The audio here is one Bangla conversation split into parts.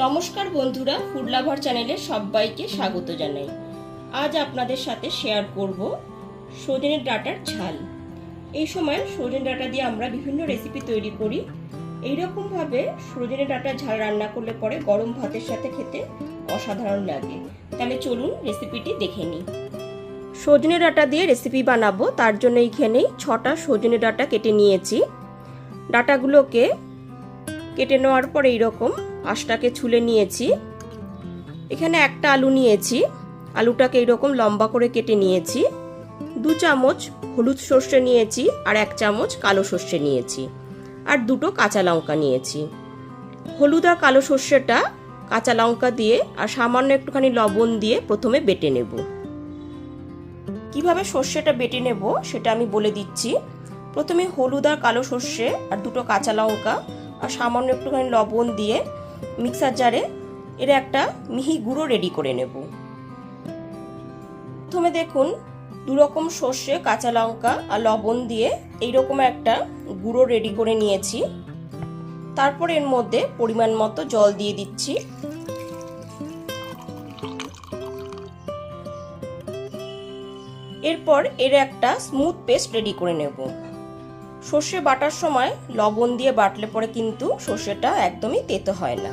নমস্কার বন্ধুরা, ফুড লাভার চ্যানেলে সবাইকে স্বাগত জানাই। আজ আপনাদের সাথে শেয়ার করব সজনে ডাঁটার ঝাল। এই সময় সজনে ডাঁটা দিয়ে আমরা বিভিন্ন রেসিপি তৈরি করি। এইরকম ভাবে সজনে ডাঁটার ঝাল রান্না করলে পরে গরম ভাতের সাথে খেতে অসাধারণ লাগে। তাহলে চলুন রেসিপিটি দেখে নিই। সজনে ডাঁটা দিয়ে রেসিপি বানাবো, তার জন্য এইখানে 6টা সজনে ডাঁটা কেটে নিয়েছি। ডাঁটাগুলোকে কেটে নেওয়ার পর এইরকম আঁশটাকে ছুলে নিয়েছি। এখানে একটা আলু নিয়েছি, আলুটাকে এইরকম লম্বা করে কেটে নিয়েছি। 2 চামচ হলুদ সর্ষে নিয়েছি, আর 1 চামচ কালো সর্ষে নিয়েছি, আর 2টো কাঁচা লঙ্কা নিয়েছি। হলুদ আর কালো সর্ষেটা কাঁচা লঙ্কা দিয়ে আর সামান্য একটুখানি লবণ দিয়ে প্রথমে বেটে নেব। কিভাবে সর্ষেটা বেটে নেব সেটা আমি বলে দিচ্ছি। প্রথমে হলুদ আর কালো সর্ষে আর 2টো কাঁচা লঙ্কা আর সামান্য একটুখানি লবণ দিয়ে মিক্সার জারে এর একটা মিহি গুঁড়ো রেডি করে নেব। প্রথমে দেখুন 2 রকম সর্ষে, কাঁচা লঙ্কা আর লবণ দিয়ে এইরকম একটা গুঁড়ো রেডি করে নিয়েছি। তারপর এর মধ্যে পরিমাণ মতো জল দিয়ে দিচ্ছি। এরপর এর একটা স্মুথ পেস্ট রেডি করে নেব। সর্ষে বাটার সময় লবণ দিয়ে বাটলে পরে কিন্তু সর্ষেটা একদমই তেতো হয় না।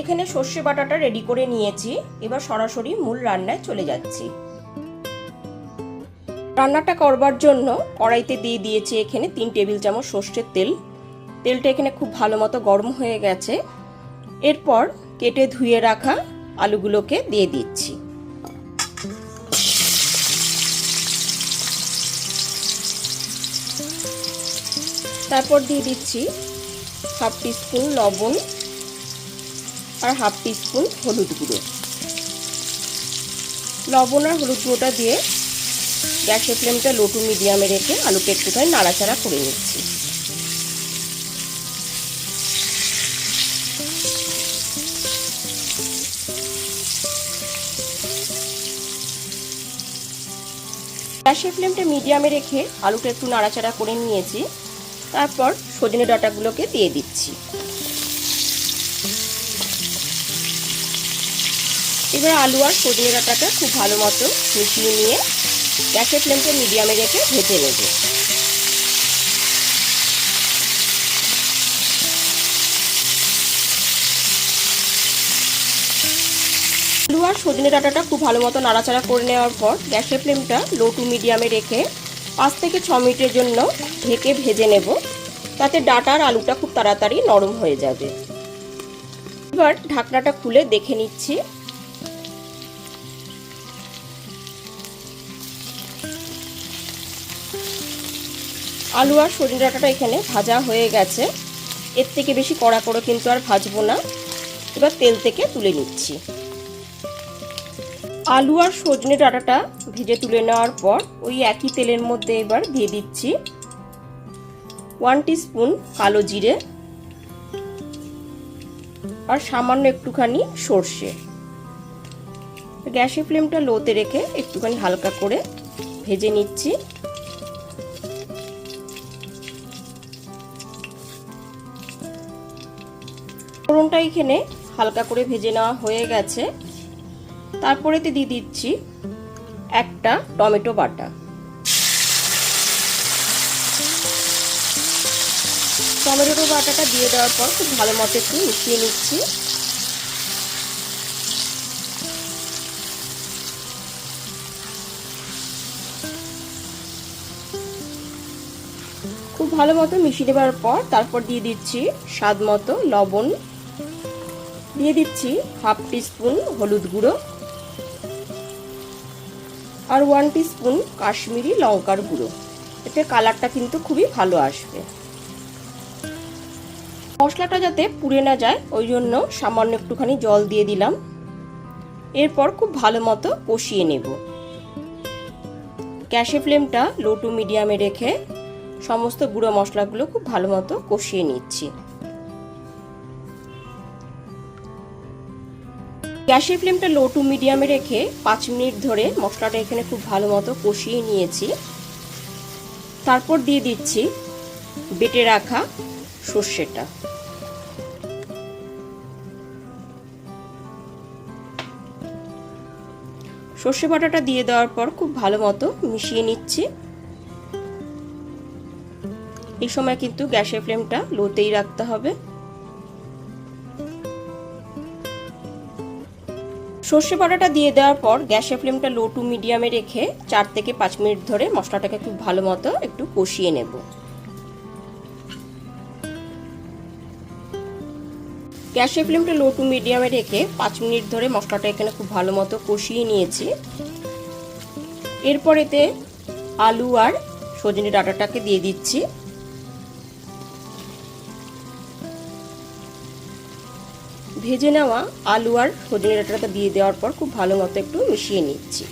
এখানে সর্ষে বাটাটা রেডি করে নিয়েছি। এবার সরাসরি মূল রান্নায় চলে যাচ্ছি। রান্নাটা করবার জন্য কড়াইতে দিয়ে দিয়েছি এখানে 3 টেবিল চামচ সর্ষের তেল। তেলটা এখানে খুব ভালো মতো গরম হয়ে গেছে। এরপর কেটে ধুয়ে রাখা আলুগুলোকে দিয়ে দিচ্ছি। তারপর দিয়ে দিচ্ছি 1/2 টিস্পুন লবণ আর 1/2 টিস্পুন হলুদ গুঁড়ো। লবণ আর হলুদ গুঁড়োটা দিয়ে গ্যাসের ফ্লেমটা লো টু মিডিয়ামে রেখে আলুকে একটুখানি নাড়াচাড়া করে নিচ্ছি। গ্যাসের ফ্লেমটা মিডিয়ামে রেখে আলুটা একটু নাড়াচাড়া করে নিয়েছি। তারপর সজনে ডাঁটাগুলোকে দিয়ে দিচ্ছি। এবার আলু আর সজনে ডাঁটাটা খুব ভালো মতো মিশিয়ে নিয়ে গ্যাসের ফ্লেমটা মিডিয়ামে রেখে ভেজে নেব। আলু আর সজনে ডাঁটাটা খুব ভালো মতো নাড়াচাড়া করে নেওয়ার পর গ্যাসের ফ্লেমটা লো টু মিডিয়ামে রেখে 5 থেকে 6 মিনিটের জন্য ঢেকে ভেজে নেব। তাতে ডাঁটা আর আলুটা খুব তাড়াতাড়ি নরম হয়ে যাবে। এবার ঢাকনাটা খুলে দেখে নিচ্ছি। আলু আর সজনে ডাঁটাটা এখানে ভাজা হয়ে গেছে। এর থেকে বেশি কড়া করে কিন্তু আর ভাজবো না। এবার তেল থেকে তুলে নিচ্ছি। আলু আর সজনে ডাঁটাটা ভেজে তুলে নেওয়ার পর ওই একই তেলের মধ্যে এবার দিয়ে দিচ্ছি 1 টিস্পুন কালো জিরে আর সামান্য একটুখানি সর্ষে। গ্যাসের ফ্লেমটা লোতে রেখে একটুখানি হালকা করে ভেজে নিচ্ছি। ফোড়নটা এখানে হালকা করে ভেজে নেওয়া হয়ে গেছে। তারপরেতে দিয়ে দিচ্ছি একটা টমেটো বাটা। টমেটো বাটাটা দিয়ে দেওয়ার পর খুব ভালো মতো একটু মিশিয়ে নিচ্ছি। খুব ভালো মতো মিশিয়ে নেবার পর তারপর দিয়ে দিচ্ছি স্বাদ মতো লবণ, দিয়ে দিচ্ছি 1/2 টিস্পুন হলুদ গুঁড়ো আর 1 টিস্পুন কাশ্মীরি লঙ্কার গুঁড়ো। এতে কালারটা কিন্তু খুবই ভালো আসবে। মশলাটা যাতে পুড়ে না যায় ওই জন্য সামান্য একটুখানি জল দিয়ে দিলাম। এরপর খুব ভালো মতো কষিয়ে নেব। গ্যাসের ফ্লেমটা লো টু মিডিয়ামে রেখে সমস্ত গুঁড়ো মশলাগুলো খুব ভালো মতো কষিয়ে নিচ্ছি। গ্যাসের ফ্লেমটা লো টু মিডিয়ামে রেখে 5 মিনিট ধরে মশলাটা এখানে খুব ভালো মতো কষিয়ে নিয়েছি। তারপর দিয়ে দিচ্ছি বেটে রাখা সর্ষেটা। সর্ষে বাটাটা দিয়ে দেওয়ার পর খুব ভালো মতো মিশিয়ে নিচ্ছি। এই সময় কিন্তু গ্যাসের ফ্লেমটা লোতেই রাখতে হবে। সর্ষে বাটাটা দিয়ে দেওয়ার পর গ্যাসের ফ্লেমটা লো টু মিডিয়ামে রেখে 4 থেকে 5 মিনিট ধরে মশলাটাকে খুব ভালো মতো একটু কষিয়ে নেব। গ্যাসের ফ্লেমটা লো টু মিডিয়ামে রেখে 5 মিনিট ধরে মশলাটা এখানে খুব ভালো মতো কষিয়ে নিয়েছি। এরপর এতে আলু আর সজনে ডাঁটাটাকে দিয়ে দিচ্ছি। ভেজে নেওয়া আলু আর সজনে ডাঁটাটা দিয়ে দেওয়ার পর খুব ভালো মতো একটু মিশিয়ে নিচ্ছি।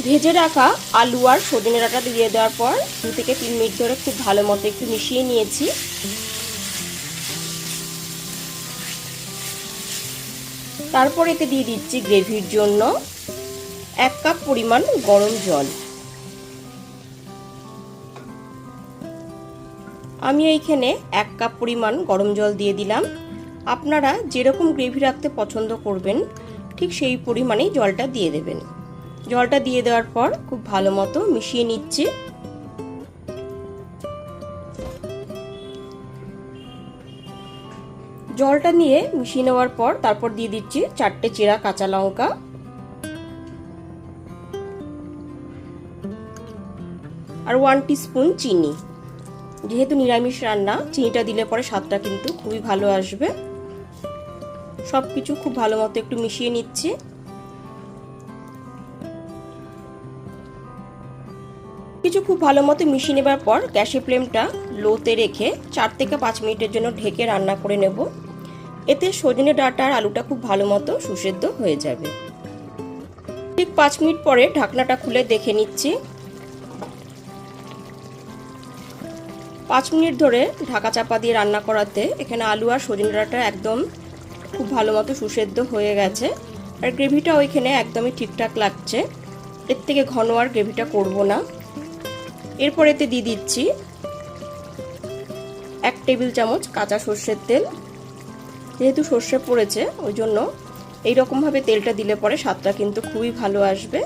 ভেজে রাখা আলু আর সজনে ডাঁটা দিয়ে দেওয়ার পর 2 থেকে 3 মিনিট ধরে খুব ভালো মতো একটু মিশিয়ে নিয়েছি। তারপর এতে দিয়ে দিচ্ছি গ্রেভির জন্য 1 কাপ পরিমাণ গরম জল। আমি এইখানে 1 কাপ পরিমাণ গরম জল দিয়ে দিলাম। আপনারা যেরকম গ্রেভি রাখতে পছন্দ করবেন ঠিক সেই পরিমাণেই জলটা দিয়ে দেবেন। জলটা দিয়ে দেওয়ার পর খুব ভালো মতো মিশিয়ে নিচ্ছি। জলটা নিয়ে মিশিয়ে নেওয়ার পর তারপর দিয়ে দিচ্ছি 4টে চেরা কাঁচা লঙ্কা, আর 1 টিস্পুন চিনি। যেহেতু নিরামিষ রান্না, চিনিটা দিলে পরে স্বাদটা কিন্তু খুবই ভালো আসবে। সবকিছু খুব ভালো মতো একটু মিশিয়ে নিচ্ছি। কিছু খুব ভালো মতো মিশিয়ে নেবার পর গ্যাসের ফ্লেমটা লোতে রেখে 4 থেকে 5 মিনিটের জন্য ঢেকে রান্না করে নেব। এতে সজনে ডাঁটা আর আলুটা খুব ভালো মতো সুসেদ্ধ হয়ে যাবে। ঠিক 5 মিনিট পরে ঢাকনাটা খুলে দেখে নিচ্ছি। 5 মিনিট ধরে ঢাকা চাপা দিয়ে রান্না করাতে এখানে আলু আর সজনে ডাঁটা একদম খুব ভালো মতো সুসেদ্ধ হয়ে গেছে, আর গ্রেভিটাও এখানে একদমই ঠিকঠাক লাগছে। এর থেকে ঘন আর গ্রেভিটা করব না। এরপর এতে দিয়ে দিচ্ছি 1 টেবিল চামচ কাঁচা সর্ষের তেল। যেহেতু সর্ষে পড়েছে ওই জন্য এইরকমভাবে তেলটা দিলে পরে স্বাদটা কিন্তু খুবই ভালো আসবে।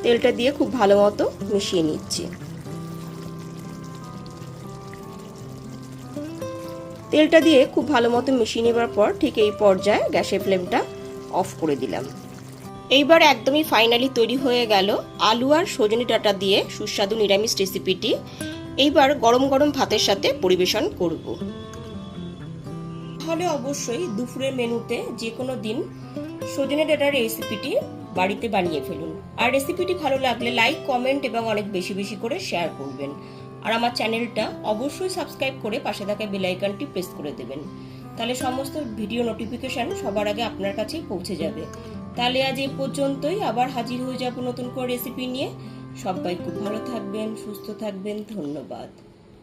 তেলটা দিয়ে খুব ভালো মতো মিশিয়ে নিচ্ছি। তেলটা দিয়ে খুব ভালো মতো মিশিয়ে নেবার পর ঠিক এই পর্যায়ে গ্যাসের ফ্লেমটা অফ করে দিলাম। এইবার একদমই ফাইনালি তৈরি হয়ে গেল আলু আর সজনে ডাঁটা দিয়ে সুস্বাদু নিরামিষ রেসিপিটি। এইবার গরম গরম ভাতের সাথে পরিবেশন করব। তাহলে অবশ্যই দুপুরের মেনুতে যে কোনো দিন সজনে ডাঁটার রেসিপিটি বাড়িতে বানিয়ে ফেলুন। আর রেসিপিটি ভালো লাগলে লাইক, কমেন্ট এবং অনেক বেশি বেশি করে শেয়ার করবেন। আর আমার চ্যানেলটা অবশ্যই সাবস্ক্রাইব করে পাশে থাকা বেল আইকনটি প্রেস করে দেবেন। তাহলে সমস্ত ভিডিও নোটিফিকেশন সবার আগে আপনার কাছেই পৌঁছে যাবে। তাহলে আজ এই পর্যন্তই, আবার হাজির হয়ে যাব নতুন করে রেসিপি নিয়ে। সবাই খুব ভালো থাকবেন, সুস্থ থাকবেন। ধন্যবাদ।